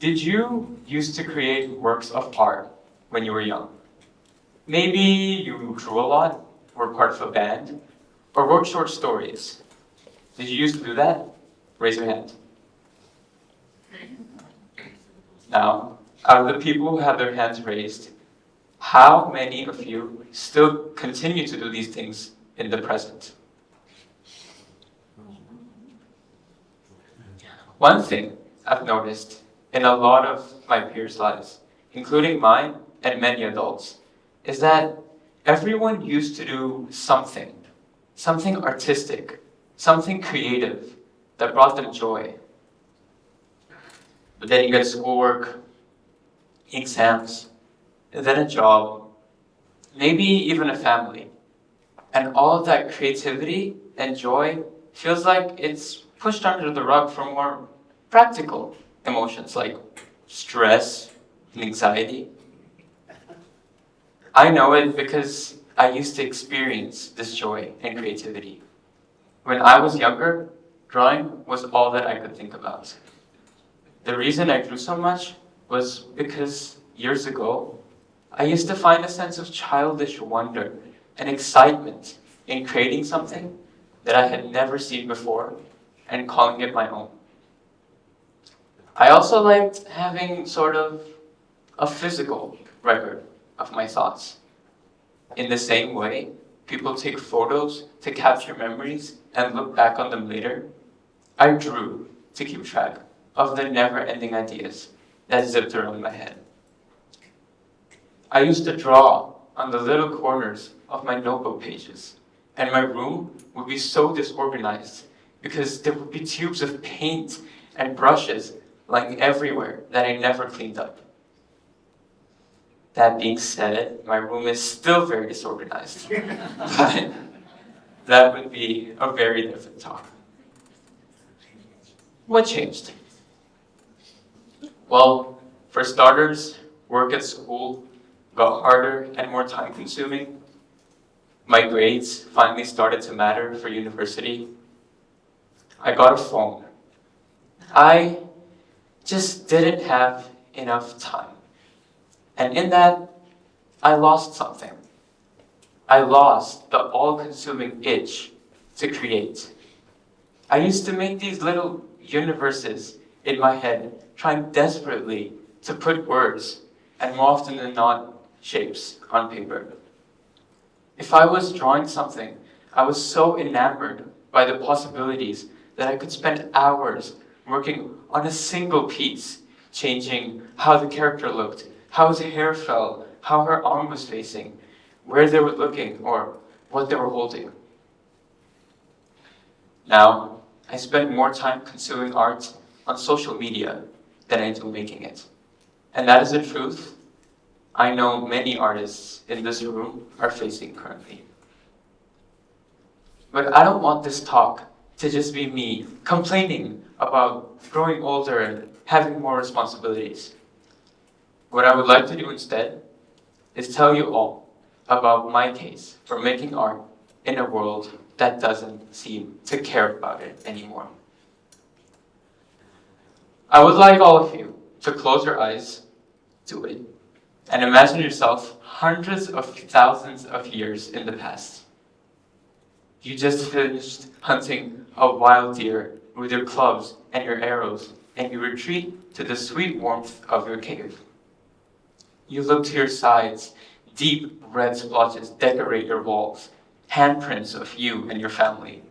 Did you used to create works of art when you were young? Maybe you drew a lot, were part of a band, or wrote short stories. Did you used to do that? Raise your hand. Now, out of the people who have their hands raised, how many of you still continue to do these things in the present? One thing I've noticed in a lot of my peers' lives, including mine and many adults, is that everyone used to do something artistic, something creative that brought them joy. But then you get schoolwork, exams, and then a job, maybe even a family. And all of that creativity and joy feels like it's pushed under the rug for more practical emotions like stress and anxiety. I know it because I used to experience this joy and creativity. When I was younger, drawing was all that I could think about. The reason I drew so much was because years ago, I used to find a sense of childish wonder and excitement in creating something that I had never seen before and calling it my own. I also liked having sort of a physical record of my thoughts. In the same way, people take photos to capture memories and look back on them later. I drew to keep track of the never-ending ideas that zipped around my head. I used to draw on the little corners of my notebook pages, and my room would be so disorganized because there would be tubes of paint and brushes lying everywhere that I never cleaned up. That being said, my room is still very disorganized, but that would be a very different talk. What changed? Well, for starters, work at school got harder and more time-consuming. My grades finally started to matter for university. I got a phone. I just didn't have enough time. And in that, I lost something. I lost the all-consuming itch to create. I used to make these little universes in my head, trying desperately to put words, and more often than not, shapes on paper. If I was drawing something, I was so enamored by the possibilities that I could spend hours working on a single piece, changing how the character looked, how his hair fell, how her arm was facing, where they were looking, or what they were holding. Now, I spend more time consuming art on social media than I do making it. And that is the truth I know many artists in this room are facing currently. But I don't want this talk to just be me complaining about growing older and having more responsibilities. What I would like to do instead is tell you all about my case for making art in a world that doesn't seem to care about it anymore. I would like all of you to close your eyes to it and imagine yourself hundreds of thousands of years in the past. You just finished hunting a wild deer with your clubs and your arrows, and you retreat to the sweet warmth of your cave. You look to your sides, deep red splotches decorate your walls, handprints of you and your family,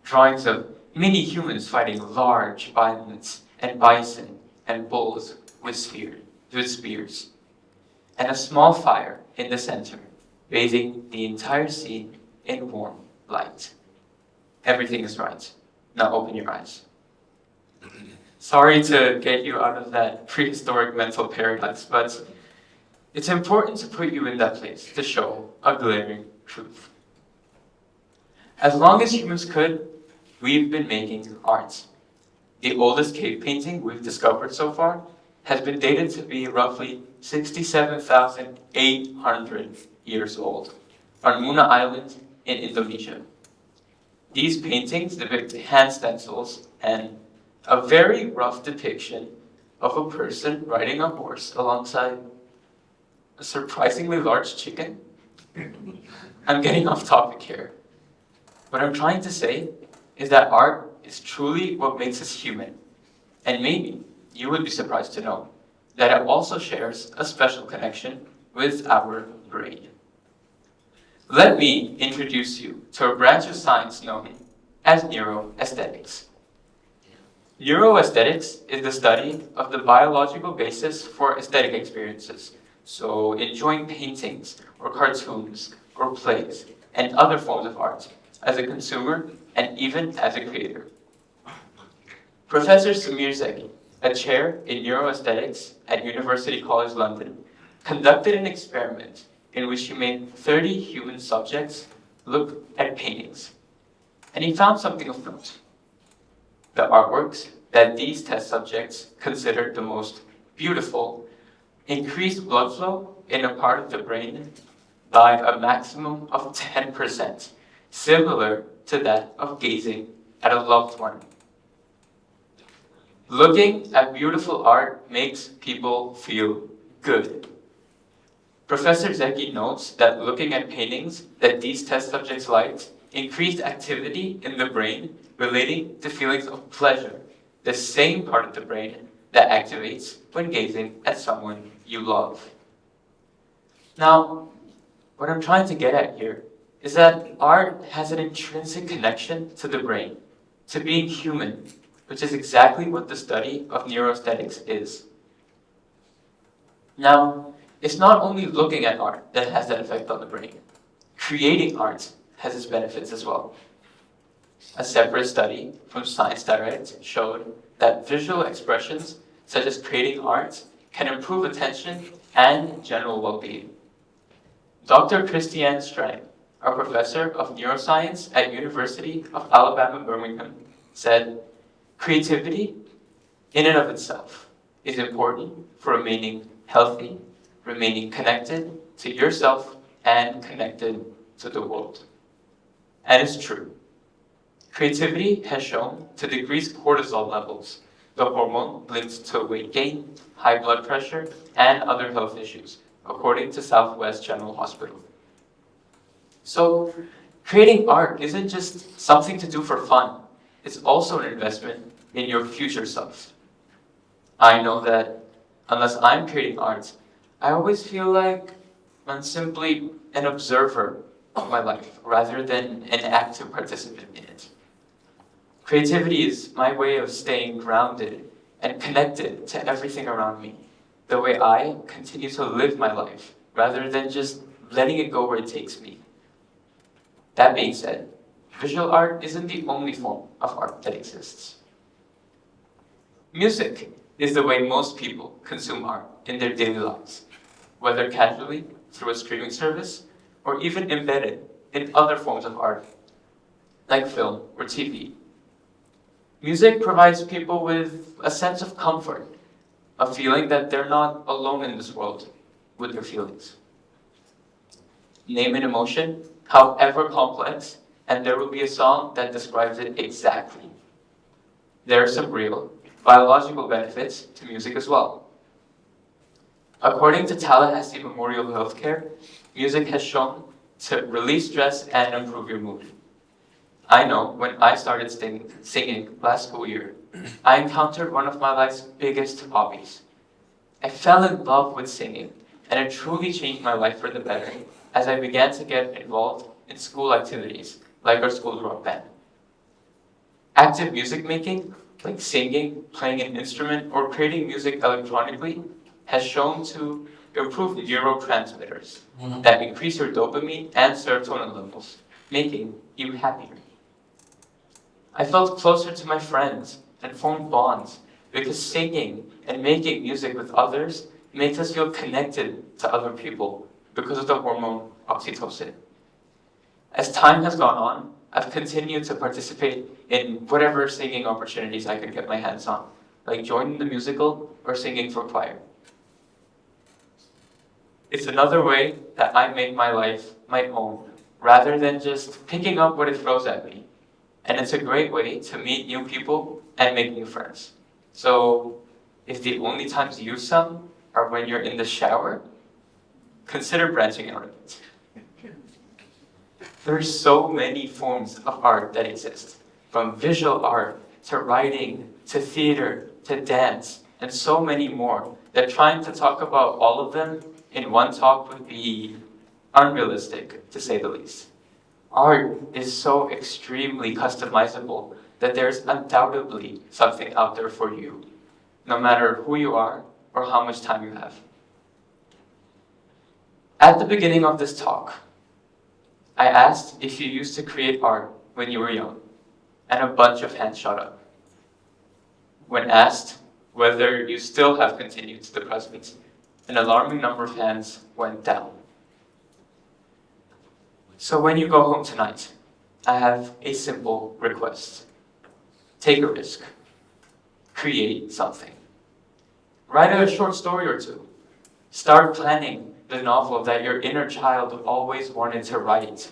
drawings of mini humans fighting large violets and bison and bulls with spears, and a small fire in the center, bathing the entire scene in warm light. Everything is right. Now open your eyes. Sorry to get you out of that prehistoric mental paradox, but it's important to put you in that place to show a glaring truth. As long as humans could, we've been making art. The oldest cave painting we've discovered so far has been dated to be roughly 67,800 years old on Muna Island in Indonesia. These paintings depict hand stencils and a very rough depiction of a person riding a horse alongside a surprisingly large chicken. I'm getting off topic here. What I'm trying to say is that art is truly what makes us human. And maybe you would be surprised to know that it also shares a special connection with our brain. Let me introduce you to a branch of science known as neuroaesthetics. Neuroaesthetics is the study of the biological basis for aesthetic experiences, so enjoying paintings or cartoons or plays and other forms of art as a consumer and even as a creator. Professor Samir Zeki, a chair in neuroaesthetics at University College London, conducted an experiment in which he made 30 human subjects look at paintings. And he found something of note. The artworks that these test subjects considered the most beautiful increased blood flow in a part of the brain by a maximum of 10%, similar to that of gazing at a loved one. Looking at beautiful art makes people feel good. Professor Zeki notes that looking at paintings that these test subjects liked increased activity in the brain relating to feelings of pleasure, the same part of the brain that activates when gazing at someone you love. Now, what I'm trying to get at here is that art has an intrinsic connection to the brain, to being human, which is exactly what the study of neuroaesthetics is. Now, it's not only looking at art that has that effect on the brain. Creating art has its benefits as well. A separate study from Science Direct showed that visual expressions, such as creating art, can improve attention and general well-being. Dr. Christiane Strang, a professor of neuroscience at University of Alabama, Birmingham, said, "Creativity, in and of itself, is important for remaining healthy, remaining connected to yourself and connected to the world." And it's true. Creativity has shown to decrease cortisol levels, the hormone linked to weight gain, high blood pressure, and other health issues, according to Southwest General Hospital. So, creating art isn't just something to do for fun. It's also an investment in your future self. I know that unless I'm creating art, I always feel like I'm simply an observer of my life rather than an active participant in it. Creativity is my way of staying grounded and connected to everything around me, the way I continue to live my life rather than just letting it go where it takes me. That being said, visual art isn't the only form of art that exists. Music is the way most people consume art in their daily lives, whether casually through a streaming service or even embedded in other forms of art, like film or TV. Music provides people with a sense of comfort, a feeling that they're not alone in this world with their feelings. Name an emotion, however complex, and there will be a song that describes it exactly. There are some real biological benefits to music as well. According to Tallahassee Memorial Healthcare, music has shown to relieve stress and improve your mood. I know when I started singing last school year, I encountered one of my life's biggest hobbies. I fell in love with singing, and it truly changed my life for the better as I began to get involved in school activities like our school rock band. Active music making, like singing, playing an instrument, or creating music electronically, has shown to improve neurotransmitters that increase your dopamine and serotonin levels, making you happier. I felt closer to my friends and formed bonds because singing and making music with others makes us feel connected to other people because of the hormone oxytocin. As time has gone on, I've continued to participate in whatever singing opportunities I could get my hands on, like joining the musical or singing for choir. It's another way that I make my life my own, rather than just picking up what it throws at me. And it's a great way to meet new people and make new friends. So, if the only times you use some are when you're in the shower, consider branching out a bit. There are so many forms of art that exist, from visual art to writing to theater to dance, and so many more, that trying to talk about all of them in one talk would be unrealistic, to say the least. Art is so extremely customizable that there's undoubtedly something out there for you, no matter who you are or how much time you have. At the beginning of this talk, I asked if you used to create art when you were young, and a bunch of hands shot up. When asked whether you still have continued to the present, an alarming number of hands went down. So when you go home tonight, I have a simple request. Take a risk. Create something. Write a short story or two. Start planning the novel that your inner child always wanted to write.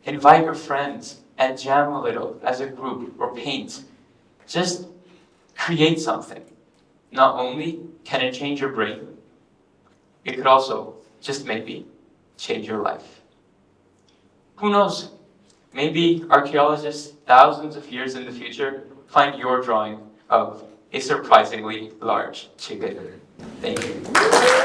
Invite your friends and jam a little as a group or paint. Just create something. Not only can it change your brain, it could also, just maybe, change your life. Who knows? Maybe archaeologists thousands of years in the future find your drawing of a surprisingly large chicken. Thank you.